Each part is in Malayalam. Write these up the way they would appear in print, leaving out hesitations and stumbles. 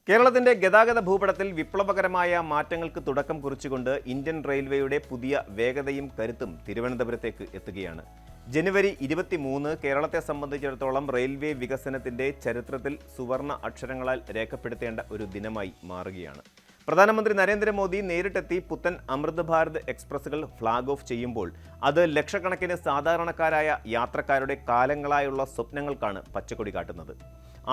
കേരളത്തിന്റെ ഗതാഗത ഭൂപടത്തിൽ വിപ്ലവകരമായ മാറ്റങ്ങൾക്ക് തുടക്കം കുറിച്ചുകൊണ്ട് ഇന്ത്യൻ റെയിൽവേയുടെ പുതിയ വേഗതയും കരുത്തും തിരുവനന്തപുരത്തേക്ക് എത്തുകയാണ്. ജനുവരി 23 കേരളത്തെ സംബന്ധിച്ചിടത്തോളം റെയിൽവേ വികസനത്തിന്റെ ചരിത്രത്തിൽ സുവർണ അക്ഷരങ്ങളാൽ രേഖപ്പെടുത്തേണ്ട ഒരു ദിനമായി മാറുകയാണ്. പ്രധാനമന്ത്രി നരേന്ദ്രമോദി നേരിട്ടെത്തി പുത്തൻ അമൃത് ഭാരത് എക്സ്പ്രസുകൾ ഫ്ളാഗ് ഓഫ് ചെയ്യുമ്പോൾ അത് ലക്ഷക്കണക്കിന് സാധാരണക്കാരായ യാത്രക്കാരുടെ കാലങ്ങളായുള്ള സ്വപ്നങ്ങൾക്കാണ് പച്ചക്കൊടി കാട്ടുന്നത്.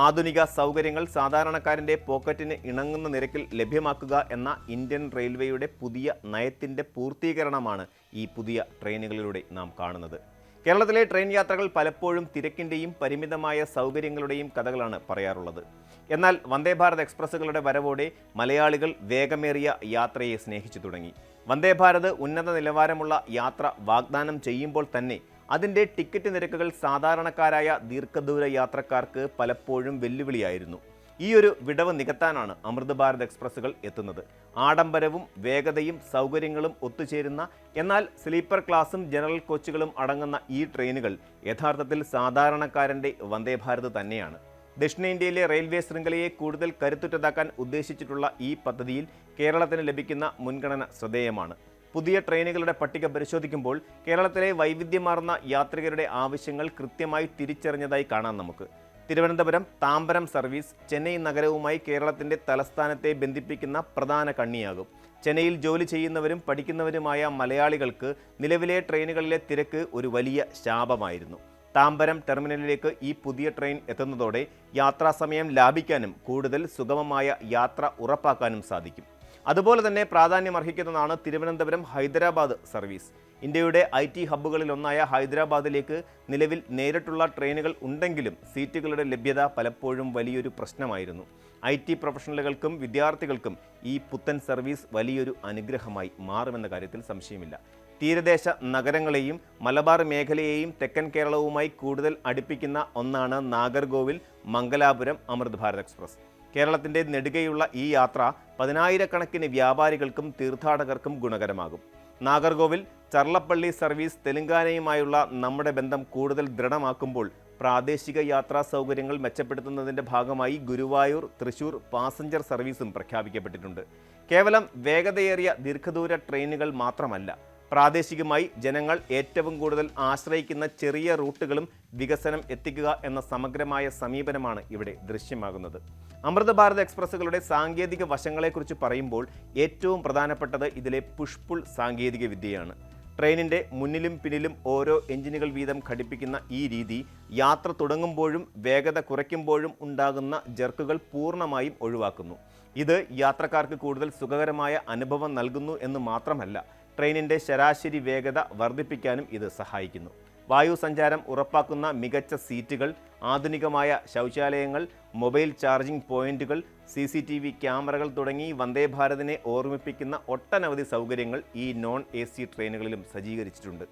ആധുനിക സൗകര്യങ്ങൾ സാധാരണക്കാരൻ്റെ പോക്കറ്റിന് ഇണങ്ങുന്ന നിരക്കിൽ ലഭ്യമാക്കുക എന്ന ഇന്ത്യൻ റെയിൽവേയുടെ പുതിയ നയത്തിൻ്റെ പൂർത്തീകരണമാണ് ഈ പുതിയ ട്രെയിനുകളിലൂടെ നാം കാണുന്നത്. കേരളത്തിലെ ട്രെയിൻ യാത്രകൾ പലപ്പോഴും തിരക്കിൻ്റെയും പരിമിതമായ സൗകര്യങ്ങളുടെയും കഥകളാണ് പറയാറുള്ളത്. എന്നാൽ വന്ദേ ഭാരത് എക്സ്പ്രസുകളുടെ വരവോടെ മലയാളികൾ വേഗമേറിയ യാത്രയെ സ്നേഹിച്ചു തുടങ്ങി. വന്ദേ ഭാരത് ഉന്നത നിലവാരമുള്ള യാത്ര വാഗ്ദാനം ചെയ്യുമ്പോൾ തന്നെ അതിൻ്റെ ടിക്കറ്റ് നിരക്കുകൾ സാധാരണക്കാരായ ദീർഘദൂര യാത്രക്കാർക്ക് പലപ്പോഴും വെല്ലുവിളിയായിരുന്നു. ഈ ഒരു വിടവ് നികത്താനാണ് അമൃത് ഭാരത് എക്സ്പ്രസുകൾ എത്തുന്നത്. ആഡംബരവും വേഗതയും സൗകര്യങ്ങളും ഒത്തുചേരുന്ന എന്നാൽ സ്ലീപ്പർ ക്ലാസും ജനറൽ കോച്ചുകളും അടങ്ങുന്ന ഈ ട്രെയിനുകൾ യഥാർത്ഥത്തിൽ സാധാരണക്കാരൻ്റെ വന്ദേ ഭാരത് തന്നെയാണ്. ദക്ഷിണേന്ത്യയിലെ റെയിൽവേ ശൃംഖലയെ കൂടുതൽ കരുത്തുറ്റതാക്കാൻ ഉദ്ദേശിച്ചിട്ടുള്ള ഈ പദ്ധതിയിൽ കേരളത്തിന് ലഭിക്കുന്ന മുൻഗണന ശ്രദ്ധേയമാണ്. പുതിയ ട്രെയിനുകളുടെ പട്ടിക പരിശോധിക്കുമ്പോൾ കേരളത്തിലെ വൈവിധ്യമാർന്ന യാത്രികരുടെ ആവശ്യങ്ങൾ കൃത്യമായി തിരിച്ചറിഞ്ഞതായി കാണാം നമുക്ക്. തിരുവനന്തപുരം താമ്പരം സർവീസ് ചെന്നൈ നഗരവുമായി കേരളത്തിൻ്റെ തലസ്ഥാനത്തെ ബന്ധിപ്പിക്കുന്ന പ്രധാന കണ്ണിയാകും. ചെന്നൈയിൽ ജോലി ചെയ്യുന്നവരും പഠിക്കുന്നവരുമായ മലയാളികൾക്ക് നിലവിലെ ട്രെയിനുകളിലെ തിരക്ക് ഒരു വലിയ ശാപമായിരുന്നു. താമ്പരം ടെർമിനലിലേക്ക് ഈ പുതിയ ട്രെയിൻ എത്തുന്നതോടെ യാത്രാസമയം ലാഭിക്കാനും കൂടുതൽ സുഗമമായ യാത്ര ഉറപ്പാക്കാനും സാധിക്കും. അതുപോലെ തന്നെ പ്രാധാന്യമർഹിക്കുന്നതാണ് തിരുവനന്തപുരം ഹൈദരാബാദ് സർവീസ്. ഇന്ത്യയുടെ IT ഹബ്ബുകളിലൊന്നായ ഹൈദരാബാദിലേക്ക് നിലവിൽ നേരിട്ടുള്ള ട്രെയിനുകൾ ഉണ്ടെങ്കിലും സീറ്റുകളുടെ ലഭ്യത പലപ്പോഴും വലിയൊരു പ്രശ്നമായിരുന്നു. IT പ്രൊഫഷണലുകൾക്കും വിദ്യാർത്ഥികൾക്കും ഈ പുത്തൻ സർവീസ് വലിയൊരു അനുഗ്രഹമായി മാറുമെന്ന കാര്യത്തിൽ സംശയമില്ല. തീരദേശ നഗരങ്ങളെയും മലബാർ മേഖലയെയും തെക്കൻ കേരളവുമായി കൂടുതൽ അടുപ്പിക്കുന്ന ഒന്നാണ് നാഗർകോവിൽ മംഗലാപുരം അമൃത് ഭാരത് എക്സ്പ്രസ്. കേരളത്തിൻ്റെ നെടുകയുള്ള ഈ യാത്ര 10,000-കണക്കിന് വ്യാപാരികൾക്കും തീർത്ഥാടകർക്കും ഗുണകരമാകും. നാഗർകോവിൽ ചർലപ്പള്ളി സർവീസ് തെലങ്കാനയുമായുള്ള നമ്മുടെ ബന്ധം കൂടുതൽ ദൃഢമാക്കുമ്പോൾ പ്രാദേശിക യാത്രാ സൗകര്യങ്ങൾ മെച്ചപ്പെടുത്തുന്നതിൻ്റെ ഭാഗമായി ഗുരുവായൂർ തൃശൂർ പാസഞ്ചർ സർവീസും പ്രഖ്യാപിക്കപ്പെട്ടിട്ടുണ്ട്. കേവലം വേഗതയേറിയ ദീർഘദൂര ട്രെയിനുകൾ മാത്രമല്ല, പ്രാദേശികമായി ജനങ്ങൾ ഏറ്റവും കൂടുതൽ ആശ്രയിക്കുന്ന ചെറിയ റൂട്ടുകളും വികസനം എത്തിക്കുക എന്ന സമഗ്രമായ സമീപനമാണ് ഇവിടെ ദൃശ്യമാകുന്നത്. അമൃത് ഭാരത് എക്സ്പ്രസുകളുടെ സാങ്കേതിക വശങ്ങളെക്കുറിച്ച് പറയുമ്പോൾ ഏറ്റവും പ്രധാനപ്പെട്ടത് ഇതിലെ പുഷ് പുൾ സാങ്കേതിക വിദ്യയാണ്. ട്രെയിനിൻ്റെ മുന്നിലും പിന്നിലും ഓരോ എഞ്ചിനുകൾ വീതം ഘടിപ്പിക്കുന്ന ഈ രീതി യാത്ര തുടങ്ങുമ്പോഴും വേഗത കുറയ്ക്കുമ്പോഴും ഉണ്ടാകുന്ന ജർക്കുകൾ പൂർണ്ണമായും ഒഴിവാക്കുന്നു. ഇത് യാത്രക്കാർക്ക് കൂടുതൽ സുഖകരമായ അനുഭവം നൽകുന്നു എന്ന് മാത്രമല്ല, ട്രെയിനിൻ്റെ ശരാശരി വേഗത വർദ്ധിപ്പിക്കാനും ഇത് സഹായിക്കുന്നു. വായു സഞ്ചാരം ഉറപ്പാക്കുന്ന മികച്ച സീറ്റുകൾ, ആധുനികമായ ശൗചാലയങ്ങൾ, മൊബൈൽ ചാർജിംഗ് പോയിന്റുകൾ, CCTV ക്യാമറകൾ തുടങ്ങി വന്ദേ ഭാരതിനെ ഓർമ്മിപ്പിക്കുന്ന ഒട്ടനവധി സൗകര്യങ്ങൾ ഈ നോൺ AC ട്രെയിനുകളിലും സജ്ജീകരിച്ചിട്ടുണ്ട്.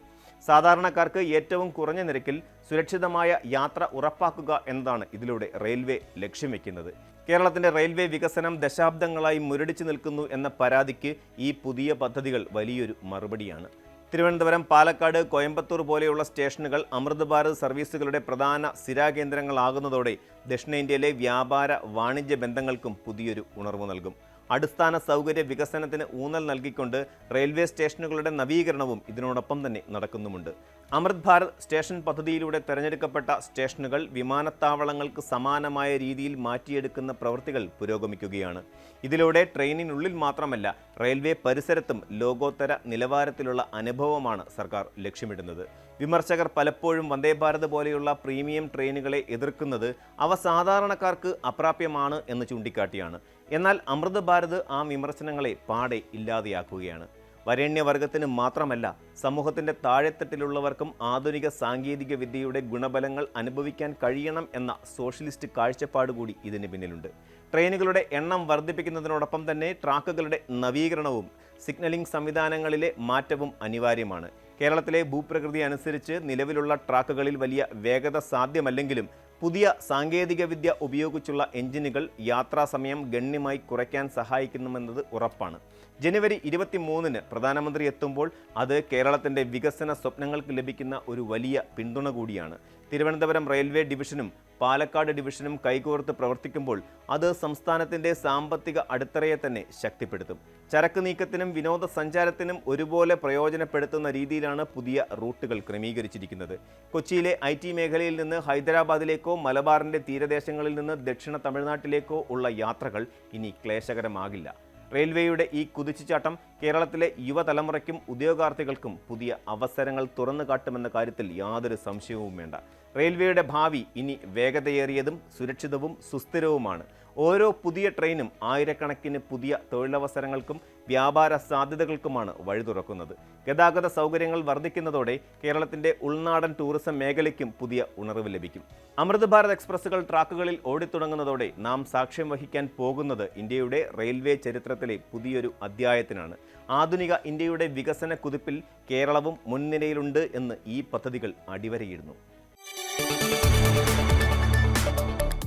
സാധാരണക്കാർക്ക് ഏറ്റവും കുറഞ്ഞ നിരക്കിൽ സുരക്ഷിതമായ യാത്ര ഉറപ്പാക്കുക എന്നതാണ് ഇതിലൂടെ റെയിൽവേ ലക്ഷ്യം വയ്ക്കുന്നത്. കേരളത്തിൻ്റെ റെയിൽവേ വികസനം ദശാബ്ദങ്ങളായി മുരടിച്ചു നിൽക്കുന്നു എന്ന പരാതിക്ക് ഈ പുതിയ പദ്ധതികൾ വലിയൊരു മറുപടിയാണ്. തിരുവനന്തപുരം, പാലക്കാട്, കോയമ്പത്തൂർ പോലെയുള്ള സ്റ്റേഷനുകൾ അമൃത് ഭാരത് സർവീസുകളുടെ പ്രധാന സ്ഥിരാകേന്ദ്രങ്ങളാകുന്നതോടെ ദക്ഷിണേന്ത്യയിലെ വ്യാപാര വാണിജ്യ ബന്ധങ്ങൾക്കും പുതിയൊരു ഉണർവ് നൽകും. അടിസ്ഥാന സൗകര്യ വികസനത്തിന് ഊന്നൽ നൽകിക്കൊണ്ട് റെയിൽവേ സ്റ്റേഷനുകളുടെ നവീകരണവും ഇതിനോടൊപ്പം തന്നെ നടക്കുന്നുമുണ്ട്. അമൃത് ഭാരത് സ്റ്റേഷൻ പദ്ധതിയിലൂടെ തിരഞ്ഞെടുക്കപ്പെട്ട സ്റ്റേഷനുകൾ വിമാനത്താവളങ്ങൾക്ക് സമാനമായ രീതിയിൽ മാറ്റിയെടുക്കുന്ന പ്രവൃത്തികൾ പുരോഗമിക്കുകയാണ്. ഇതിലൂടെ ട്രെയിനിനുള്ളിൽ മാത്രമല്ല, റെയിൽവേ പരിസരത്തും ലോകോത്തര നിലവാരത്തിലുള്ള അനുഭവമാണ് സർക്കാർ ലക്ഷ്യമിടുന്നത്. വിമർശകർ പലപ്പോഴും വന്ദേ ഭാരത് പോലെയുള്ള പ്രീമിയം ട്രെയിനുകളെ എതിർക്കുന്നത് അവ സാധാരണക്കാർക്ക് അപ്രാപ്യമാണ് എന്ന് ചൂണ്ടിക്കാട്ടിയാണ്. എന്നാൽ അമൃത് ഭാരത് ആ വിമർശനങ്ങളെ പാടെ ഇല്ലാതെയാക്കുകയാണ്. വരേണ്യവർഗത്തിന് മാത്രമല്ല, സമൂഹത്തിൻ്റെ താഴെത്തട്ടിലുള്ളവർക്കും ആധുനിക സാങ്കേതിക വിദ്യയുടെ ഗുണഫലങ്ങൾ അനുഭവിക്കാൻ കഴിയണം എന്ന സോഷ്യലിസ്റ്റ് കാഴ്ചപ്പാട് കൂടി ഇതിന് പിന്നിലുണ്ട്. ട്രെയിനുകളുടെ എണ്ണം വർദ്ധിപ്പിക്കുന്നതിനോടൊപ്പം തന്നെ ട്രാക്കുകളുടെ നവീകരണവും സിഗ്നലിംഗ് സംവിധാനങ്ങളിലെ മാറ്റവും അനിവാര്യമാണ്. കേരളത്തിലെ ഭൂപ്രകൃതി അനുസരിച്ച് നിലവിലുള്ള ട്രാക്കുകളിൽ വലിയ വേഗത സാധ്യമല്ലെങ്കിലും പുതിയ സാങ്കേതികവിദ്യ ഉപയോഗിച്ചുള്ള എഞ്ചിനുകൾ യാത്രാസമയം ഗണ്യമായി കുറയ്ക്കാൻ സഹായിക്കുന്നുവെന്നത് ഉറപ്പാണ്. ജനുവരി 23 പ്രധാനമന്ത്രി എത്തുമ്പോൾ അത് കേരളത്തിൻ്റെ വികസന സ്വപ്നങ്ങൾക്ക് ലഭിക്കുന്ന ഒരു വലിയ പിന്തുണ കൂടിയാണ്. തിരുവനന്തപുരം റെയിൽവേ ഡിവിഷനും പാലക്കാട് ഡിവിഷനും കൈകോർത്ത് പ്രവർത്തിക്കുമ്പോൾ അത് സംസ്ഥാനത്തിന്റെ സാമ്പത്തിക അടിത്തറയെ തന്നെ ശക്തിപ്പെടുത്തും. ചരക്ക് നീക്കത്തിനും വിനോദസഞ്ചാരത്തിനും ഒരുപോലെ പ്രയോജനപ്പെടുത്തുന്ന രീതിയിലാണ് പുതിയ റൂട്ടുകൾ ക്രമീകരിച്ചിരിക്കുന്നത്. കൊച്ചിയിലെ IT മേഖലയിൽ നിന്ന് ഹൈദരാബാദിലേക്കോ മലബാറിന്റെ തീരദേശങ്ങളിൽ നിന്ന് ദക്ഷിണ തമിഴ്നാട്ടിലേക്കോ ഉള്ള യാത്രകൾ ഇനി ക്ലേശകരമാകില്ല. റെയിൽവേയുടെ ഈ കുതിച്ചുചാട്ടം കേരളത്തിലെ യുവതലമുറയ്ക്കും ഉദ്യോഗാർത്ഥികൾക്കും പുതിയ അവസരങ്ങൾ തുറന്നു കാട്ടുമെന്ന കാര്യത്തിൽ യാതൊരു സംശയവും വേണ്ട. റെയിൽവേയുടെ ഭാവി ഇനി വേഗതയേറിയതും സുരക്ഷിതവും സുസ്ഥിരവുമാണ്. ഓരോ പുതിയ ട്രെയിനും ആയിരക്കണക്കിന് പുതിയ തൊഴിലവസരങ്ങൾക്കും വ്യാപാര സാധ്യതകൾക്കുമാണ് വഴി തുറക്കുന്നത്. ഗതാഗത സൗകര്യങ്ങൾ വർദ്ധിക്കുന്നതോടെ കേരളത്തിന്റെ ഉൾനാടൻ ടൂറിസം മേഖലയ്ക്കും പുതിയ ഉണർവ് ലഭിക്കും. അമൃത് ഭാരത് എക്സ്പ്രസുകൾ ട്രാക്കുകളിൽ ഓടിത്തുടങ്ങുന്നതോടെ നാം സാക്ഷ്യം വഹിക്കാൻ പോകുന്നത് ഇന്ത്യയുടെ റെയിൽവേ ചരിത്രത്തിലെ പുതിയൊരു അധ്യായത്തിനാണ്. ആധുനിക ഇന്ത്യയുടെ വികസന കുതിപ്പിൽ കേരളവും മുൻനിരയിലുണ്ട് എന്ന് ഈ പദ്ധതികൾ അടിവരയിടുന്നു.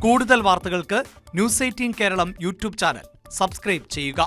കൂടുതൽ വാർത്തകൾക്ക് news 18 Keralam YouTube channel subscribe ചെയ്യുക.